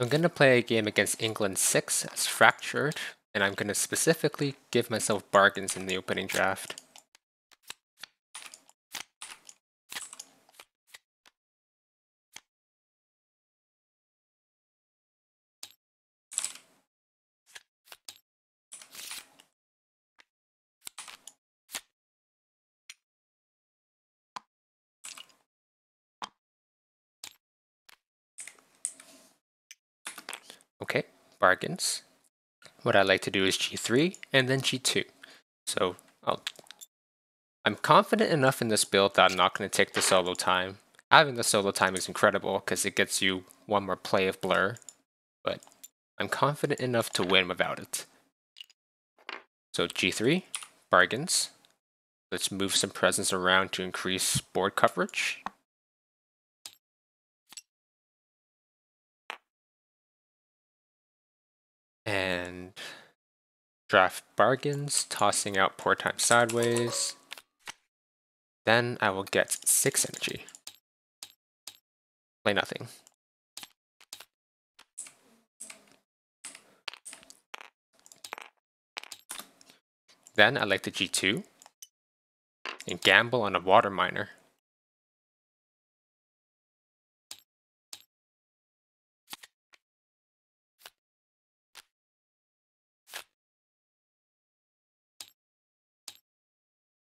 I'm going to play a game against England 6 as Fractured, and I'm going to specifically give myself bargains in the opening draft. Okay, bargains. What I like to do is G3 and then G2. So I'm confident enough in this build that I'm not going to take the solo time. Having the solo time is incredible because it gets you one more play of Blur, but I'm confident enough to win without it. So G3, bargains. Let's move some presence around to increase board coverage. And draft bargains, tossing out poor time sideways. Then I will get 6 energy. Play nothing. Then I like the G2 and gamble on a water miner.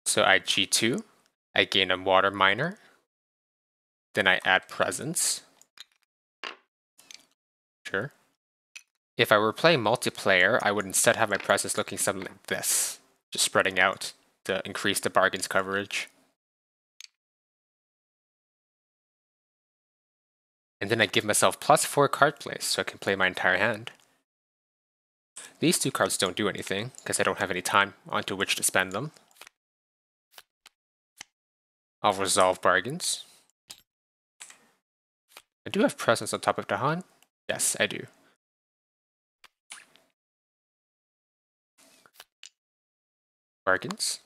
So I G2, I gain a water miner, then I add presence. Sure. If I were playing multiplayer, I would instead have my presence looking something like this, just spreading out to increase the bargains coverage. And then I give myself +4 card plays so I can play my entire hand. These 2 cards don't do anything because I don't have any time onto which to spend them. I'll resolve bargains. I do have presence on top of Dahan. Yes, I do. Bargains.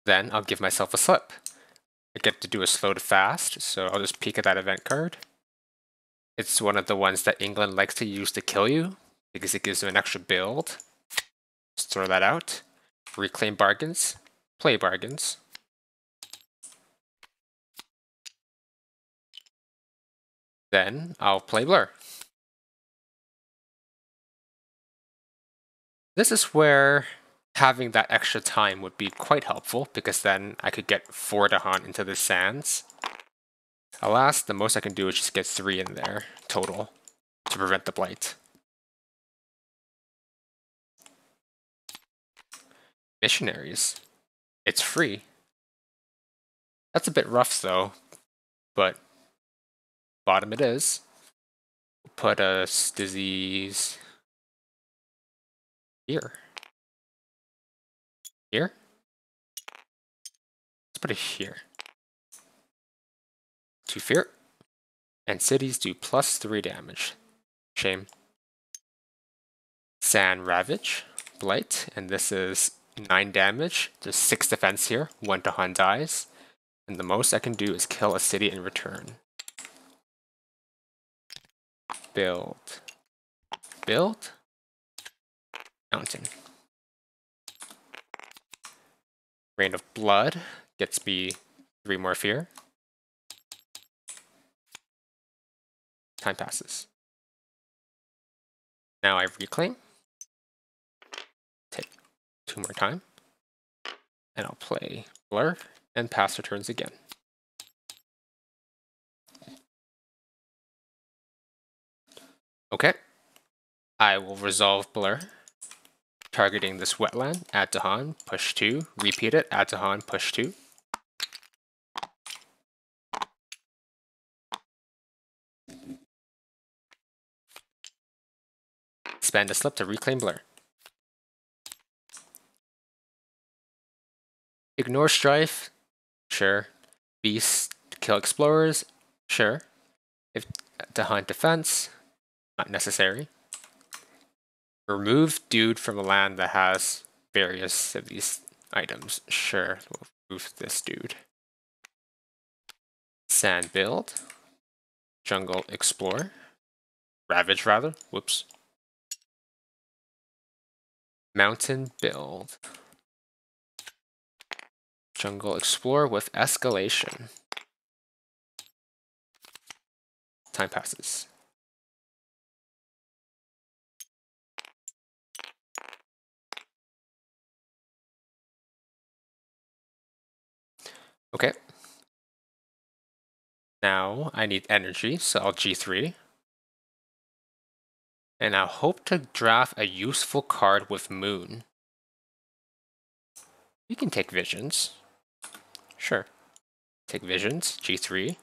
Then I'll give myself a slip. I get to do a slow to fast, so I'll just peek at that event card. It's one of the ones that England likes to use to kill you because it gives you an extra build. Just throw that out. Reclaim bargains. Play bargains. Then I'll play Blur. This is where having that extra time would be quite helpful because then I could get 4 Dahan into the sands. Alas, the most I can do is just get 3 in there total to prevent the blight. Missionaries. It's free. That's a bit rough though, but bottom it is. Put a disease here. Here? Let's put it here. 2 fear. And cities do +3 damage. Shame. Sand Ravage. Blight. And this is 9 damage. There's 6 defense here. 1 Dahan dies. And the most I can do is kill a city in return. Build. Build. Mountain. Rain of Blood gets me 3 more fear. Time passes. Now I reclaim. Take 2 more time. And I'll play Blur and pass her turns again. Okay. I will resolve Blur. Targeting this wetland, add Dahan, push 2, repeat it, add Dahan, push 2. Spend a slip to reclaim Blur. Ignore Strife, sure. Beast, kill Explorers, sure. If Dahan defense, not necessary. Remove Dude from a land that has various of these items, sure. We'll remove this dude. Sand build, jungle explore, Ravage rather. Whoops. Mountain build. Jungle explore with escalation. Time passes. Okay. Now I need energy, so I'll G3. And I hope to draft a useful card with Moon. You can take Visions. Sure. Take Visions, G3.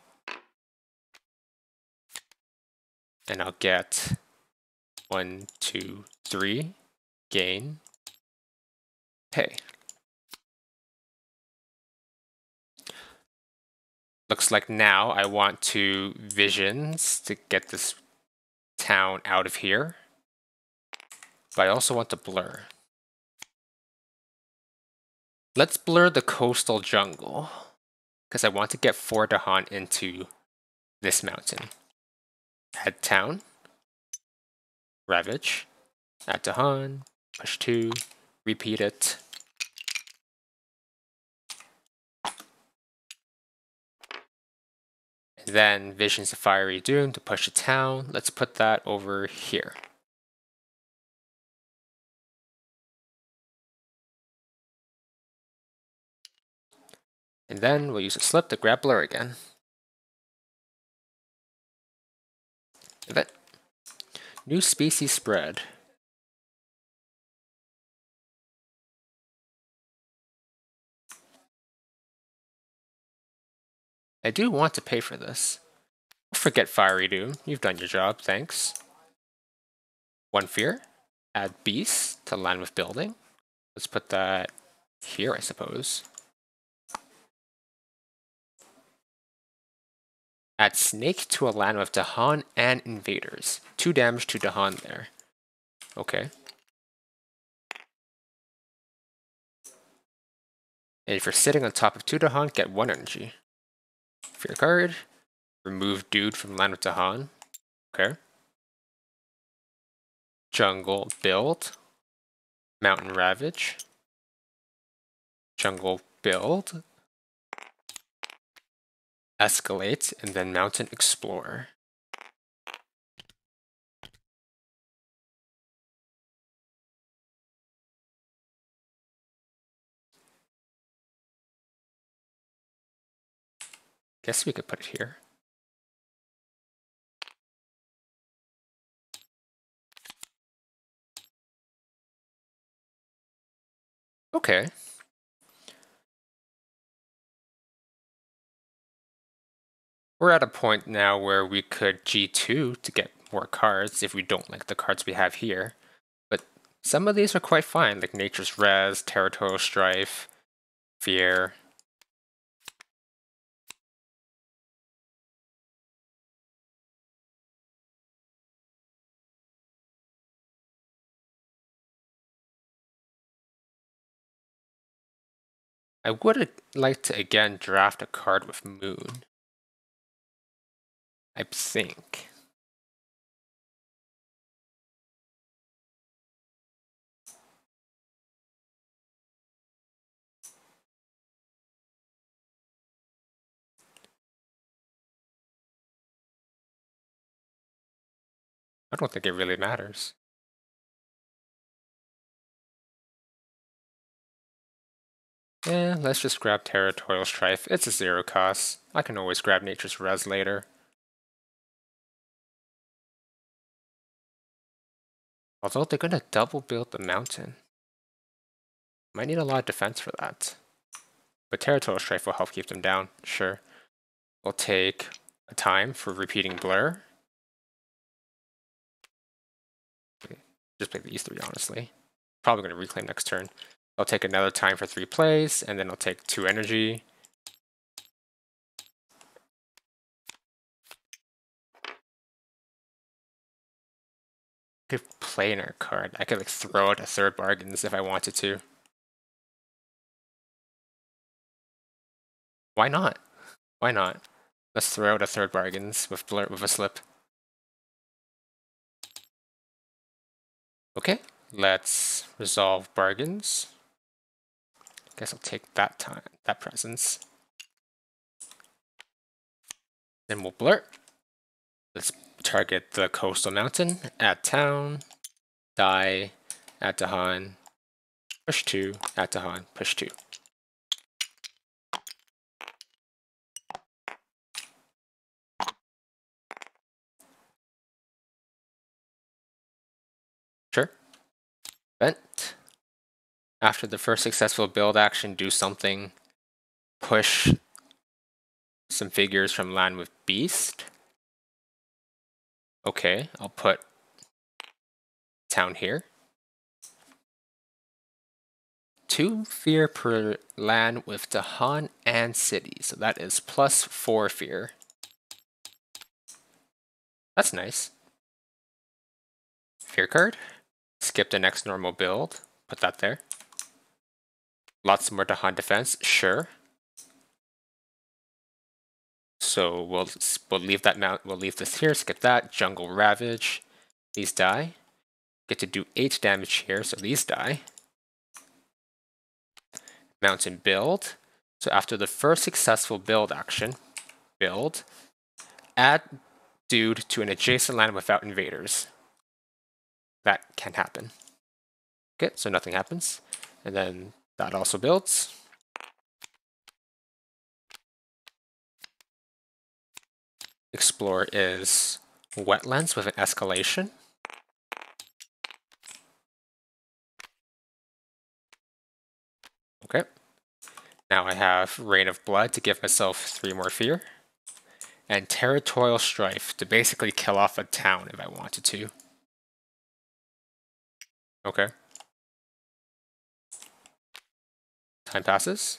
And I'll get 1, 2, 3, gain, pay. Looks like now I want to Visions to get this town out of here. But I also want to blur. Let's blur the coastal jungle, because I want to get 4 Dahan into this mountain. Add town, Ravage, add Dahan, push 2, repeat it. And then Visions of Fiery Doom to push a town. Let's put that over here. And then we'll use a slip to grab blur again. Event. New species spread. I do want to pay for this. Forget Fiery Doom. You've done your job, thanks. 1 fear. Add Beast to land with building. Let's put that here, I suppose. Add Snake to a land with Dahan and Invaders. 2 damage to Dahan there. Okay. And if you're sitting on top of 2 Dahan, get 1 energy. Fear card. Remove Dude from land with Dahan. Okay. Jungle build. Mountain Ravage. Jungle build. Escalate, and then Mountain Explorer. Guess we could put it here. Okay. We're at a point now where we could G2 to get more cards if we don't like the cards we have here. But some of these are quite fine, like Nature's Res, Territorial Strife, Fear. I would like to again draft a card with Moon. I think. I don't think it really matters. Yeah, let's just grab Territorial Strife. It's a 0 cost. I can always grab Nature's Res later. Although they're gonna double build the mountain. Might need a lot of defense for that. But Territorial Strife will help keep them down, sure. We'll take a time for repeating Blur. Just play these 3, honestly. Probably gonna reclaim next turn. I'll take another time for 3 plays, and then I'll take 2 energy. I could play in our card. I could like throw out a 3rd Bargains if I wanted to. Why not? Why not? Let's throw out a 3rd Bargains with Blur with a slip. Okay, let's resolve bargains. Guess I'll take that presence. Then we'll blur. Let's target the coastal mountain, add town, die, add Dahan, push 2, add Dahan, push 2. Sure. Vent. After the first successful build action, do something. Push some figures from land with beast. Okay, I'll put town here. 2 fear per land with Dahan and city, so that is plus 4 fear. That's nice. Fear card. Skip the next normal build. Put that there. Lots more Dahan defense. Sure. So we'll leave that mount. We'll leave this here. Skip that. Jungle Ravage. These die. Get to do 8 damage here, so these die. Mountain build. So after the first successful build action, build, add dude to an adjacent land without invaders. That can happen. Okay, so nothing happens. And then that also builds. Explore is wetlands with an escalation. Okay. Now I have Rain of Blood to give myself 3 more fear. And Territorial Strife to basically kill off a town if I wanted to. Okay. Time passes.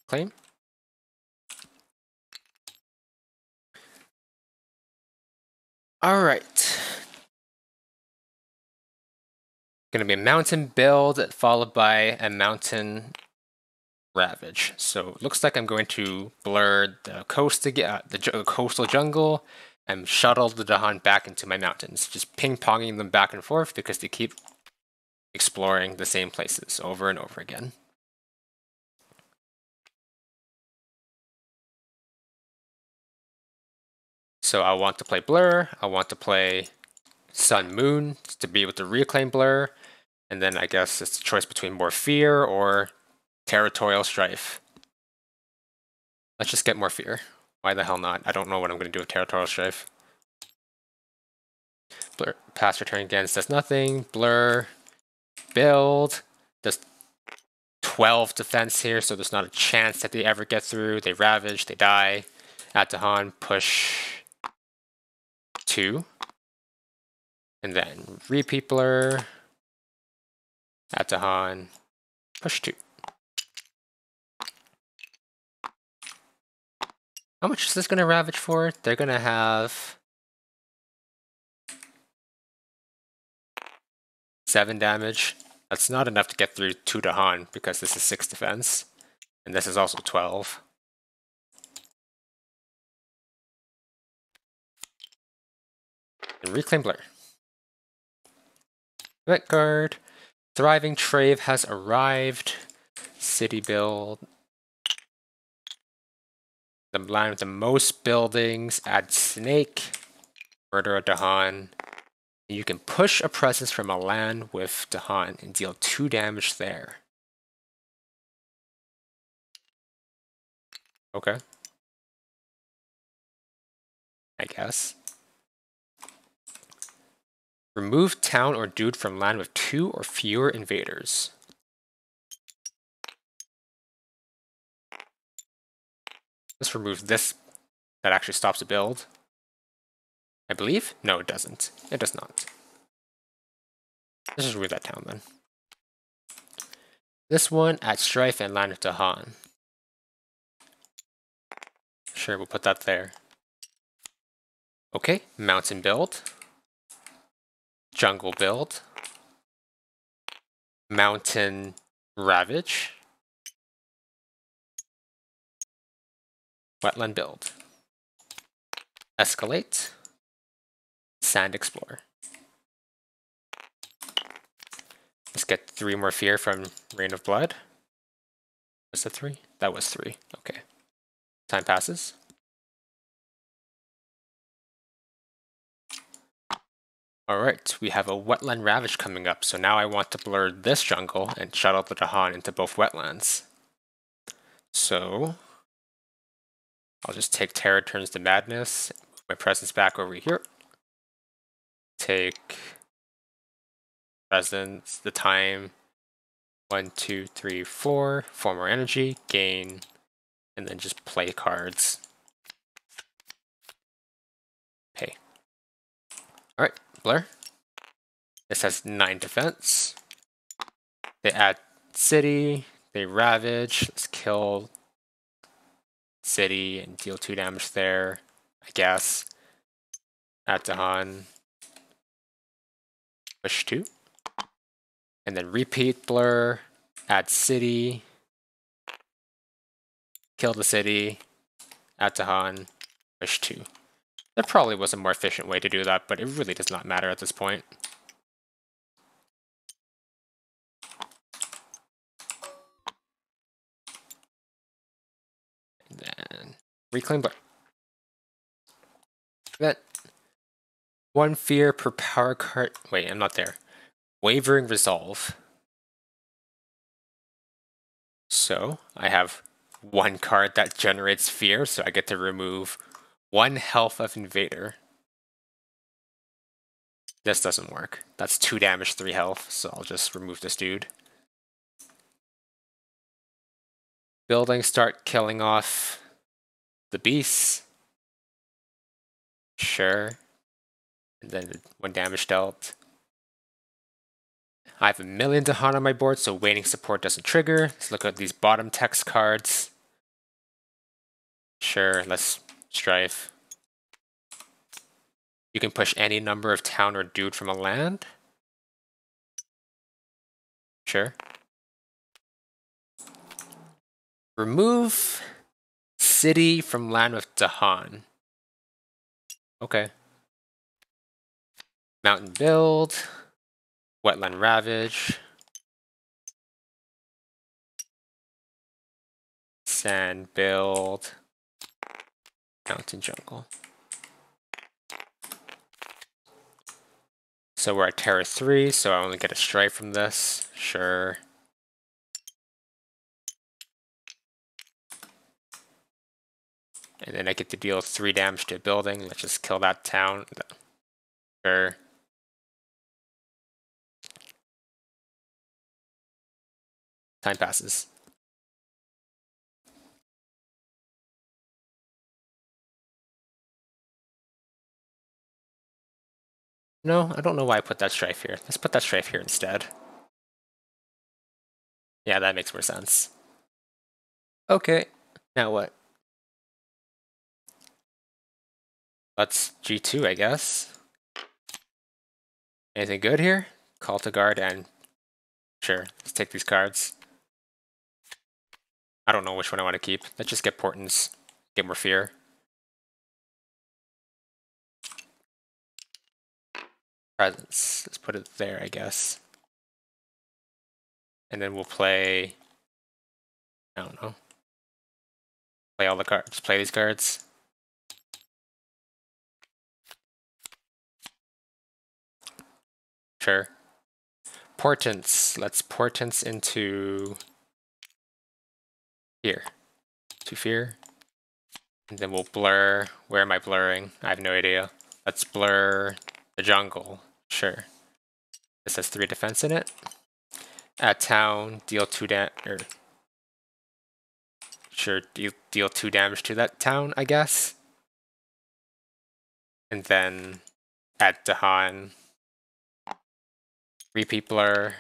Claim. Alright. Gonna be a mountain build followed by a mountain ravage. So it looks like I'm going to blur the coastal jungle and shuttle the Dahan back into my mountains, just ping-ponging them back and forth because they keep exploring the same places over and over again. So I want to play Blur, I want to play Sun Moon to be able to reclaim Blur, and then I guess it's a choice between more Fear or Territorial Strife. Let's just get more Fear. Why the hell not? I don't know what I'm going to do with Territorial Strife. Blur, pass return against does nothing. Blur, build, does 12 defense here, so there's not a chance that they ever get through. They ravage, they die. Add Dahan, push 2. And then repeat Blur, add Dahan, push 2. How much is this going to ravage for? They're going to have 7 damage. That's not enough to get through 2 Dahan because this is 6 defense. And this is also 12. And reclaim Blur. Vet card. Thriving Trave has arrived. City build. The line with the most buildings, add Snake, murder a Dahan. You can push a presence from a land with Dahan and deal 2 damage there. Okay. I guess. Remove town or dude from land with 2 or fewer invaders. Let's remove this. That actually stops a build. I believe? No, it doesn't. It does not. Let's just remove that town then. This one, add Strife and land with Dahan. Sure, we'll put that there. Okay, mountain build. Jungle build. Mountain ravage. Wetland build. Escalate. Sand explore. Let's get 3 more fear from Rain of Blood. Was that 3? That was 3. Okay. Time passes. Alright, we have a Wetland Ravage coming up, so now I want to blur this jungle and shuttle the Dahan into both wetlands. So, I'll just take Terror Turns to Madness, move my presence back over here. Take presence, the time, 1, 2, 3, 4, 4 more energy, gain, and then just play cards. Pay. Alright, blur. This has 9 defense. They add city, they ravage, let's kill city and deal 2 damage there, I guess. Add Dahan. Push 2. And then repeat blur, add city, kill the city, add Dahan, push 2. There probably was a more efficient way to do that, but it really does not matter at this point. And then reclaim blur. That 1 fear per power card. Wait, I'm not there. Wavering Resolve. So I have 1 card that generates fear, so I get to remove 1 health of Invader. This doesn't work. That's 2 damage, 3 health, so I'll just remove this dude. Buildings start killing off the beasts. Sure. And then 1 damage dealt. I have 1,000,000 Dahan on my board, so waiting support doesn't trigger. Let's look at these bottom text cards. Sure, let's Strife. You can push any number of town or dude from a land. Sure. Remove city from land with Dahan. Okay. Mountain build. Wetland ravage. Sand build. Mountain jungle. So we're at Terror 3, so I only get a strike from this. Sure. And then I get to deal 3 damage to a building. Let's just kill that town. Sure. Time passes. No, I don't know why I put that strife here. Let's put that strife here instead. Yeah, that makes more sense. Okay, now what? Let's G2, I guess. Anything good here? Call to guard and... Sure, let's take these cards. I don't know which one I want to keep. Let's just get Portents, get more fear. Presence, let's put it there, I guess. And then we'll play... I don't know. Play all the cards, play these cards. Sure. Portents, let's Portents into... Here. To fear. And then we'll blur. Where am I blurring? I have no idea. Let's blur the jungle. Sure. This has 3 defense in it. At town, deal 2 damage. Sure, deal 2 damage to that town, I guess. And then at Dahan, repeat blur.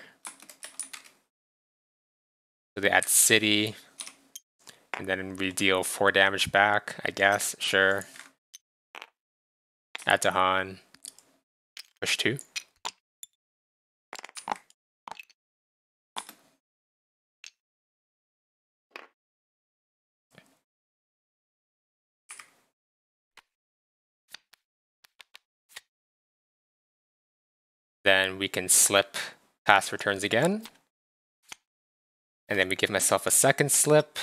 So they add city. And then we deal 4 damage back, I guess. Sure. At Dahan, push 2. Then we can slip Pass returns again. And then we give myself a second slip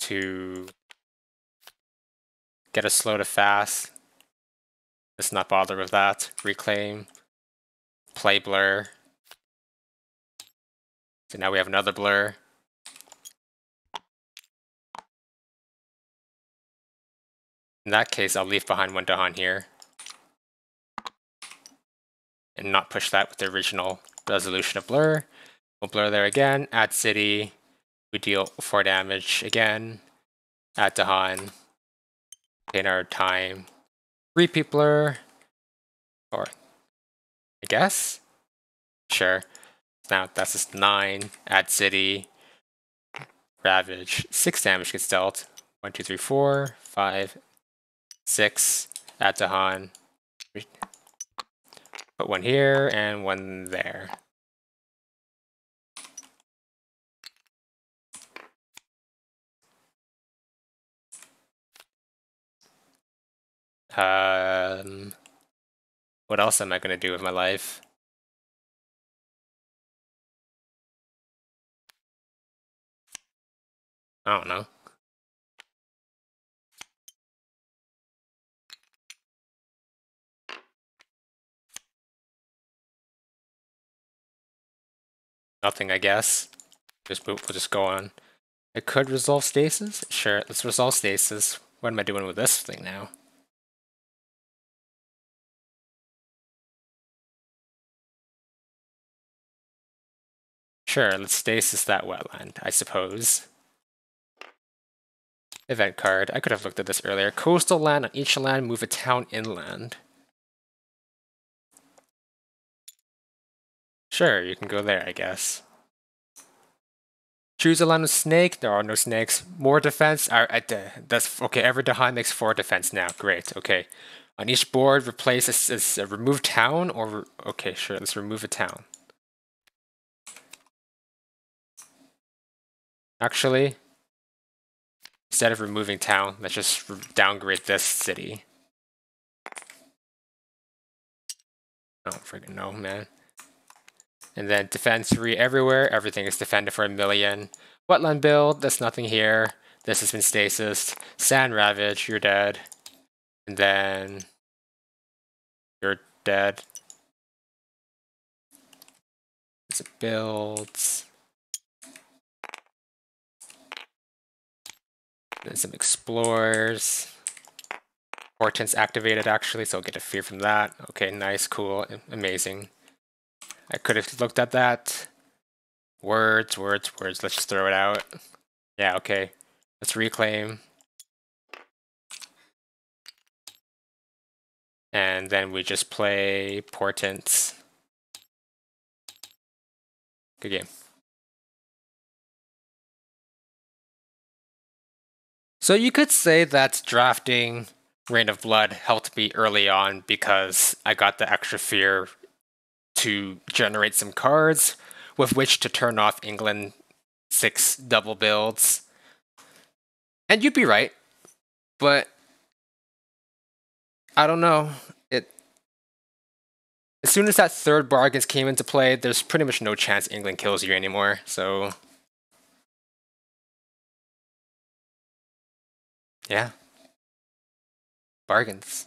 to get a slow to fast. Let's not bother with that. Reclaim. Play blur. So now we have another blur. In that case, I'll leave behind one Dahan here. And not push that with the original resolution of blur. We'll blur there again, add city. We deal 4 damage again. Add Dahan. In our time. Repeat blur. Or, I guess? Sure. Now that's just 9. Add city. Ravage. 6 damage gets dealt. 1, 2, 3, 4, 5, 6. Add Dahan. Put one here and one there. What else am I going to do with my life? I don't know. Nothing, I guess. We'll just go on. I could resolve stasis? Sure, let's resolve stasis. What am I doing with this thing now? Sure, let's stasis that wetland, I suppose. Event card. I could have looked at this earlier. Coastal land. On each land, move a town inland. Sure, you can go there, I guess. Choose a land with snake. There are no snakes. More defense. That's okay. Every Dahan makes 4 defense now. Great. Okay. On each board, replace a remove town or okay, sure. Let's remove a town. Actually, instead of removing town, let's just downgrade this city. I don't freaking know, man. And then defense 3 everywhere. Everything is defended for 1,000,000. Wetland build. There's nothing here. This has been stasis. Sand ravage. You're dead. And then you're dead. As it builds. Then some explorers. Portents activated actually, so I'll get a fear from that. Okay, nice, cool, amazing. I could have looked at that. Words. Let's just throw it out. Yeah, okay. Let's reclaim. And then we just play portents. Good game. So you could say that drafting Reign of Blood helped me early on because I got the extra fear to generate some cards with which to turn off England 6 double builds. And you'd be right, but I don't know. As soon as that third bargains came into play, there's pretty much no chance England kills you anymore, so yeah. Bargains.